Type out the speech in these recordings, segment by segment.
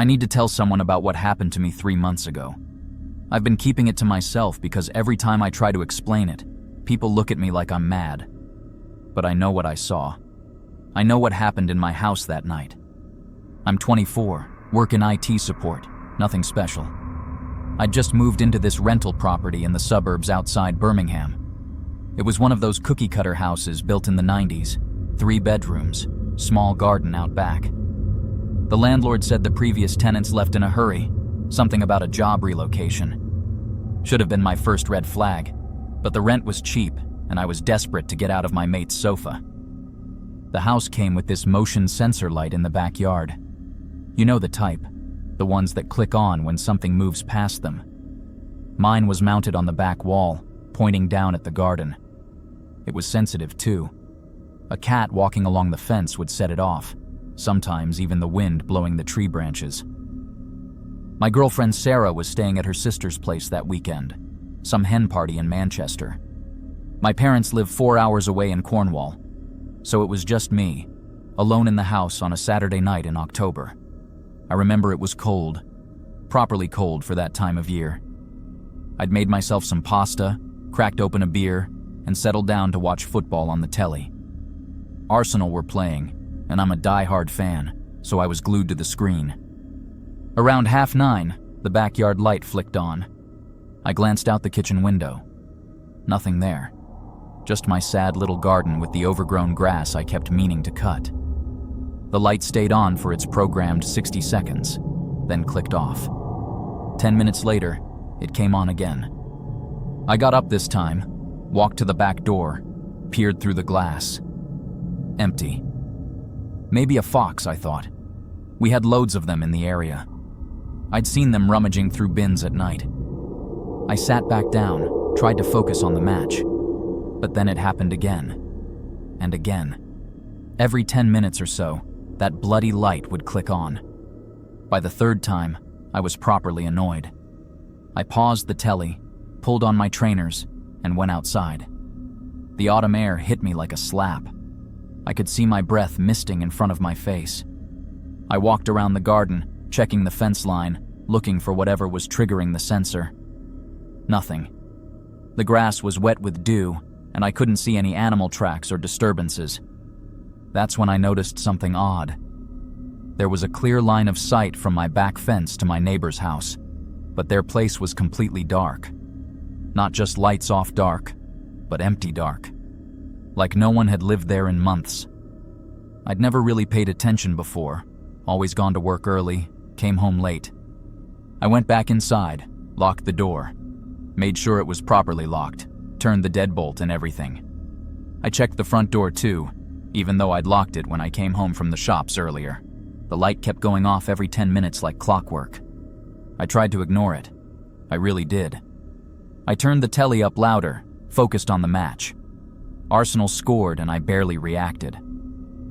I need to tell someone about what happened to me 3 months ago. I've been keeping it to myself because every time I try to explain it, people look at me like I'm mad. But I know what I saw. I know what happened in my house that night. I'm 24, work in IT support, nothing special. I'd just moved into this rental property in the suburbs outside Birmingham. It was one of those cookie-cutter houses built in the 90s, 3 bedrooms, small garden out back. The landlord said the previous tenants left in a hurry, something about a job relocation. Should have been my first red flag, but the rent was cheap and I was desperate to get out of my mate's sofa. The house came with this motion sensor light in the backyard. You know the type, the ones that click on when something moves past them. Mine was mounted on the back wall, pointing down at the garden. It was sensitive too. A cat walking along the fence would set it off, sometimes even the wind blowing the tree branches. My girlfriend Sarah was staying at her sister's place that weekend, some hen party in Manchester. My parents live 4 hours away in Cornwall, so it was just me, alone in the house on a Saturday night in October. I remember it was cold, properly cold for that time of year. I'd made myself some pasta, cracked open a beer, and settled down to watch football on the telly. Arsenal were playing, and I'm a die-hard fan, so I was glued to the screen. Around 9:30, the backyard light flicked on. I glanced out the kitchen window. Nothing there. Just my sad little garden with the overgrown grass I kept meaning to cut. The light stayed on for its programmed 60 seconds, then clicked off. 10 minutes later, it came on again. I got up this time, walked to the back door, peered through the glass. Empty. Maybe a fox, I thought. We had loads of them in the area. I'd seen them rummaging through bins at night. I sat back down, tried to focus on the match. But then it happened again. And again. Every 10 minutes or so, that bloody light would click on. By the 3rd time, I was properly annoyed. I paused the telly, pulled on my trainers, and went outside. The autumn air hit me like a slap. I could see my breath misting in front of my face. I walked around the garden, checking the fence line, looking for whatever was triggering the sensor. Nothing. The grass was wet with dew, and I couldn't see any animal tracks or disturbances. That's when I noticed something odd. There was a clear line of sight from my back fence to my neighbor's house, but their place was completely dark. Not just lights off dark, but empty dark. Like no one had lived there in months. I'd never really paid attention before, always gone to work early, came home late. I went back inside, locked the door, made sure it was properly locked, turned the deadbolt and everything. I checked the front door too, even though I'd locked it when I came home from the shops earlier. The light kept going off every 10 minutes like clockwork. I tried to ignore it. I really did. I turned the telly up louder, focused on the match. Arsenal scored and I barely reacted.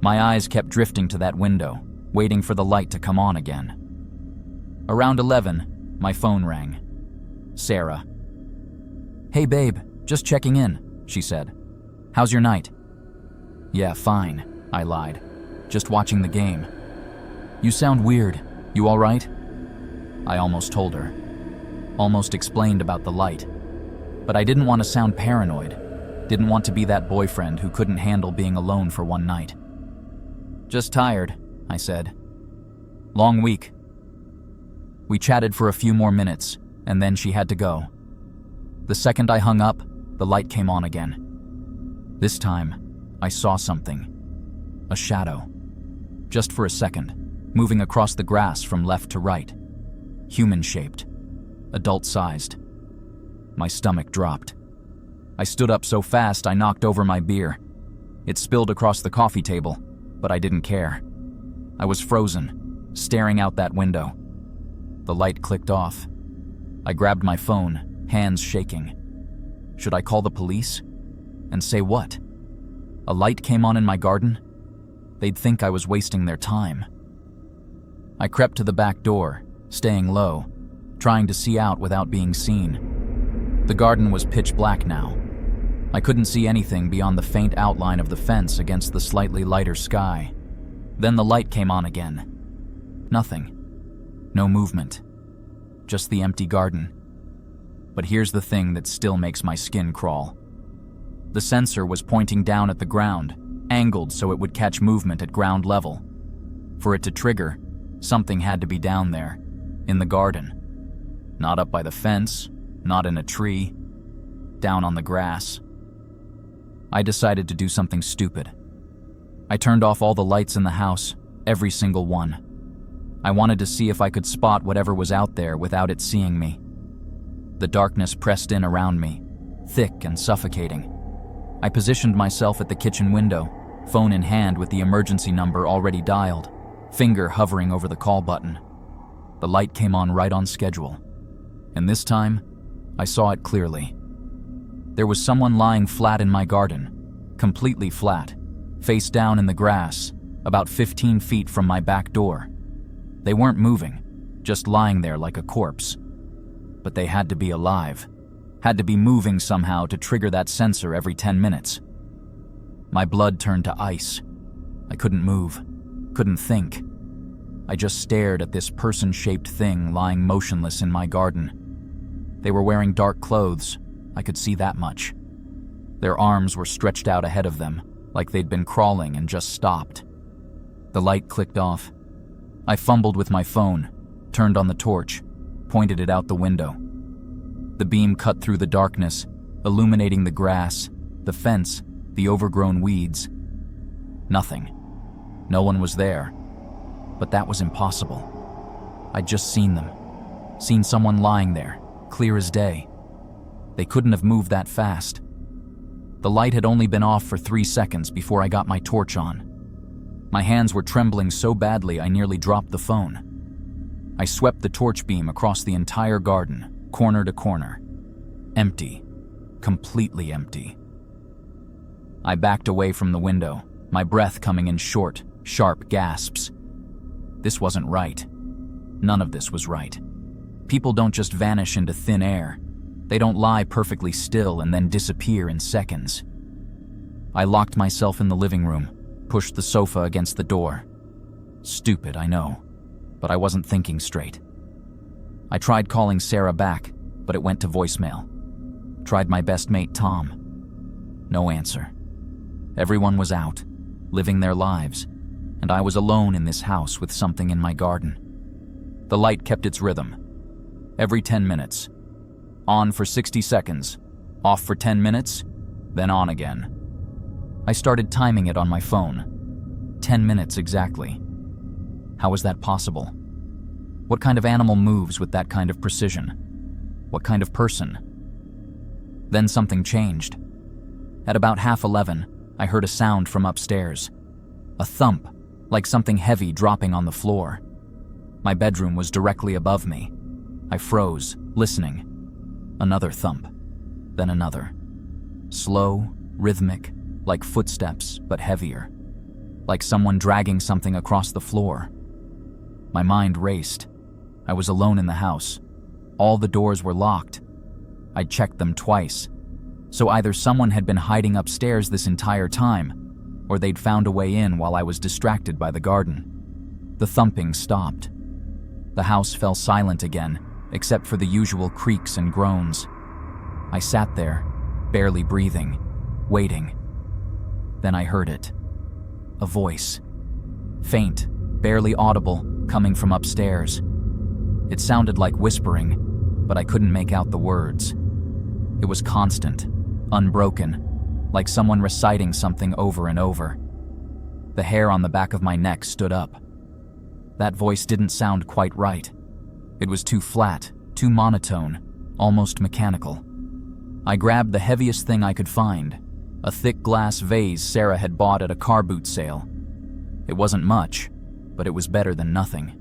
My eyes kept drifting to that window, waiting for the light to come on again. Around 11, my phone rang. Sarah. "Hey babe, just checking in," she said. "How's your night?" "Yeah, fine," I lied. "Just watching the game." "You sound weird. You all right?" I almost told her. Almost explained about the light. But I didn't want to sound paranoid. Didn't want to be that boyfriend who couldn't handle being alone for one night. "Just tired," I said. "Long week." We chatted for a few more minutes, and then she had to go. The second I hung up, the light came on again. This time, I saw something. A shadow. Just for a second, moving across the grass from left to right. Human-shaped. Adult-sized. My stomach dropped. I stood up so fast I knocked over my beer. It spilled across the coffee table, but I didn't care. I was frozen, staring out that window. The light clicked off. I grabbed my phone, hands shaking. Should I call the police? And say what? A light came on in my garden? They'd think I was wasting their time. I crept to the back door, staying low, trying to see out without being seen. The garden was pitch black now. I couldn't see anything beyond the faint outline of the fence against the slightly lighter sky. Then the light came on again. Nothing. No movement. Just the empty garden. But here's the thing that still makes my skin crawl. The sensor was pointing down at the ground, angled so it would catch movement at ground level. For it to trigger, something had to be down there, in the garden. Not up by the fence, not in a tree, down on the grass. I decided to do something stupid. I turned off all the lights in the house, every single one. I wanted to see if I could spot whatever was out there without it seeing me. The darkness pressed in around me, thick and suffocating. I positioned myself at the kitchen window, phone in hand with the emergency number already dialed, finger hovering over the call button. The light came on right on schedule. And this time, I saw it clearly. There was someone lying flat in my garden, completely flat, face down in the grass, about 15 feet from my back door. They weren't moving, just lying there like a corpse. But they had to be alive, had to be moving somehow to trigger that sensor every 10 minutes. My blood turned to ice. I couldn't move, couldn't think. I just stared at this person-shaped thing lying motionless in my garden. They were wearing dark clothes, I could see that much. Their arms were stretched out ahead of them, like they'd been crawling and just stopped. The light clicked off. I fumbled with my phone, turned on the torch, pointed it out the window. The beam cut through the darkness, illuminating the grass, the fence, the overgrown weeds. Nothing. No one was there. But that was impossible. I'd just seen them. Seen someone lying there, clear as day. They couldn't have moved that fast. The light had only been off for 3 seconds before I got my torch on. My hands were trembling so badly I nearly dropped the phone. I swept the torch beam across the entire garden, corner to corner. Empty. Completely empty. I backed away from the window, my breath coming in short, sharp gasps. This wasn't right. None of this was right. People don't just vanish into thin air. They don't lie perfectly still and then disappear in seconds. I locked myself in the living room, pushed the sofa against the door. Stupid, I know, but I wasn't thinking straight. I tried calling Sarah back, but it went to voicemail. Tried my best mate, Tom. No answer. Everyone was out, living their lives, and I was alone in this house with something in my garden. The light kept its rhythm. Every 10 minutes. On for 60 seconds, off for 10 minutes, then on again. I started timing it on my phone. 10 minutes exactly. How was that possible? What kind of animal moves with that kind of precision? What kind of person? Then something changed. At about 11:30, I heard a sound from upstairs. A thump, like something heavy dropping on the floor. My bedroom was directly above me. I froze, listening. Another thump, then another. Slow, rhythmic, like footsteps, but heavier. Like someone dragging something across the floor. My mind raced. I was alone in the house. All the doors were locked. I'd checked them twice. So either someone had been hiding upstairs this entire time, or they'd found a way in while I was distracted by the garden. The thumping stopped. The house fell silent again, except for the usual creaks and groans. I sat there, barely breathing, waiting. Then I heard it. A voice. Faint, barely audible, coming from upstairs. It sounded like whispering, but I couldn't make out the words. It was constant, unbroken, like someone reciting something over and over. The hair on the back of my neck stood up. That voice didn't sound quite right. It was too flat, too monotone, almost mechanical. I grabbed the heaviest thing I could find, a thick glass vase Sarah had bought at a car boot sale. It wasn't much, but it was better than nothing.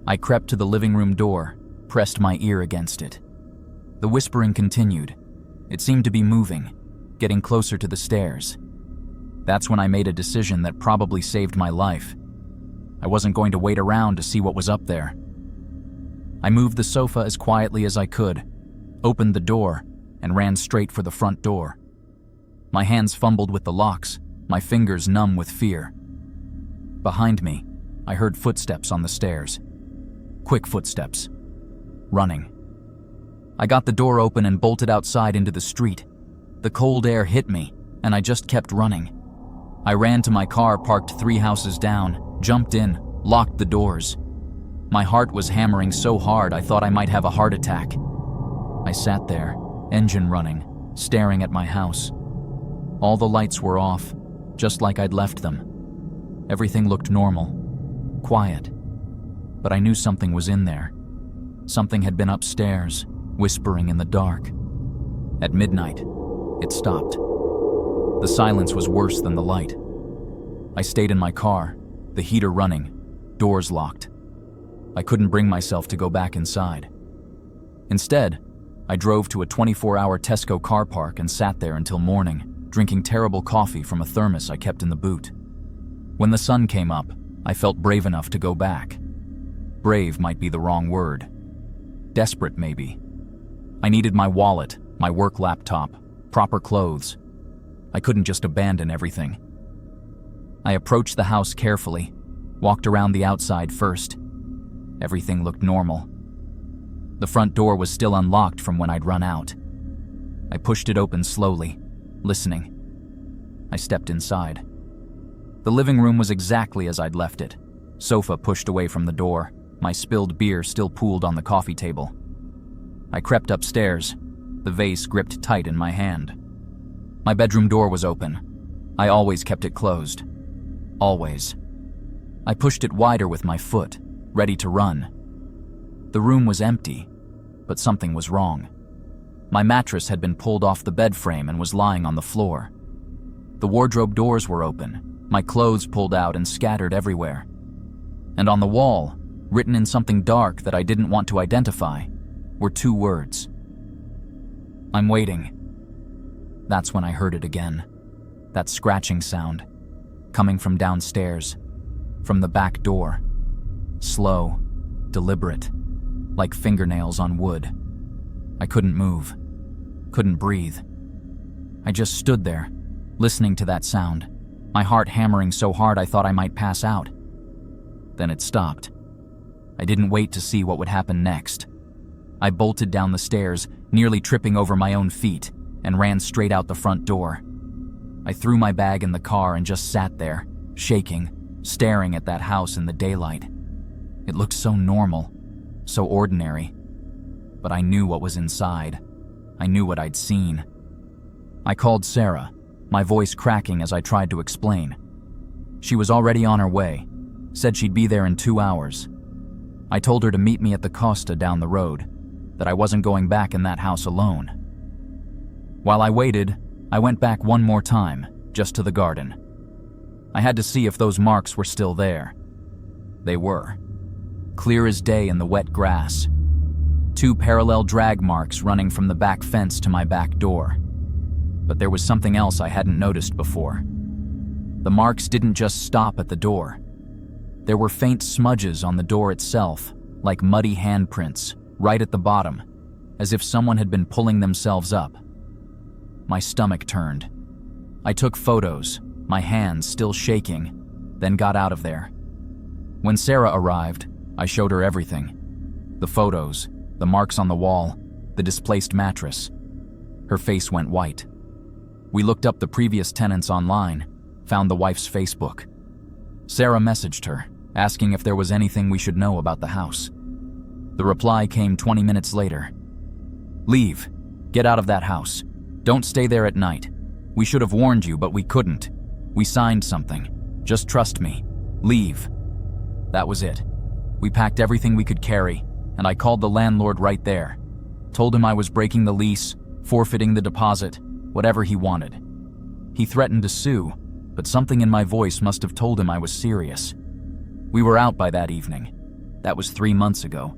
I crept to the living room door, pressed my ear against it. The whispering continued. It seemed to be moving, getting closer to the stairs. That's when I made a decision that probably saved my life. I wasn't going to wait around to see what was up there. I moved the sofa as quietly as I could, opened the door, and ran straight for the front door. My hands fumbled with the locks, my fingers numb with fear. Behind me, I heard footsteps on the stairs. Quick footsteps. Running. I got the door open and bolted outside into the street. The cold air hit me, and I just kept running. I ran to my car parked 3 houses down, jumped in, locked the doors. My heart was hammering so hard I thought I might have a heart attack. I sat there, engine running, staring at my house. All the lights were off, just like I'd left them. Everything looked normal, quiet. But I knew something was in there. Something had been upstairs, whispering in the dark. At midnight, it stopped. The silence was worse than the light. I stayed in my car, the heater running, doors locked. I couldn't bring myself to go back inside. Instead, I drove to a 24-hour Tesco car park and sat there until morning, drinking terrible coffee from a thermos I kept in the boot. When the sun came up, I felt brave enough to go back. Brave might be the wrong word. Desperate, maybe. I needed my wallet, my work laptop, proper clothes. I couldn't just abandon everything. I approached the house carefully, walked around the outside first. Everything looked normal. The front door was still unlocked from when I'd run out. I pushed it open slowly, listening. I stepped inside. The living room was exactly as I'd left it. Sofa pushed away from the door, my spilled beer still pooled on the coffee table. I crept upstairs, the vase gripped tight in my hand. My bedroom door was open. I always kept it closed. Always. I pushed it wider with my foot, ready to run. The room was empty, but something was wrong. My mattress had been pulled off the bed frame and was lying on the floor. The wardrobe doors were open, my clothes pulled out and scattered everywhere. And on the wall, written in something dark that I didn't want to identify, were 2 words. I'm waiting. That's when I heard it again. That scratching sound, coming from downstairs, from the back door. Slow, deliberate, like fingernails on wood. I couldn't move, couldn't breathe. I just stood there, listening to that sound, my heart hammering so hard I thought I might pass out. Then it stopped. I didn't wait to see what would happen next. I bolted down the stairs, nearly tripping over my own feet, and ran straight out the front door. I threw my bag in the car and just sat there, shaking, staring at that house in the daylight. It looked so normal, so ordinary. But I knew what was inside. I knew what I'd seen. I called Sarah, my voice cracking as I tried to explain. She was already on her way, said she'd be there in 2 hours. I told her to meet me at the Costa down the road, that I wasn't going back in that house alone. While I waited, I went back one more time, just to the garden. I had to see if those marks were still there. They were. Clear as day in the wet grass. 2 parallel drag marks running from the back fence to my back door. But there was something else I hadn't noticed before. The marks didn't just stop at the door. There were faint smudges on the door itself, like muddy handprints, right at the bottom, as if someone had been pulling themselves up. My stomach turned. I took photos, my hands still shaking, then got out of there. When Sarah arrived, I showed her everything. The photos, the marks on the wall, the displaced mattress. Her face went white. We looked up the previous tenants online, found the wife's Facebook. Sarah messaged her, asking if there was anything we should know about the house. The reply came 20 minutes later. Leave. Get out of that house. Don't stay there at night. We should have warned you, but we couldn't. We signed something. Just trust me. Leave. That was it. We packed everything we could carry, and I called the landlord right there. Told him I was breaking the lease, forfeiting the deposit, whatever he wanted. He threatened to sue, but something in my voice must have told him I was serious. We were out by that evening. That was 3 months ago.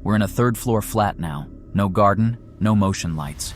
We're in a 3rd-floor flat now. No garden, no motion lights.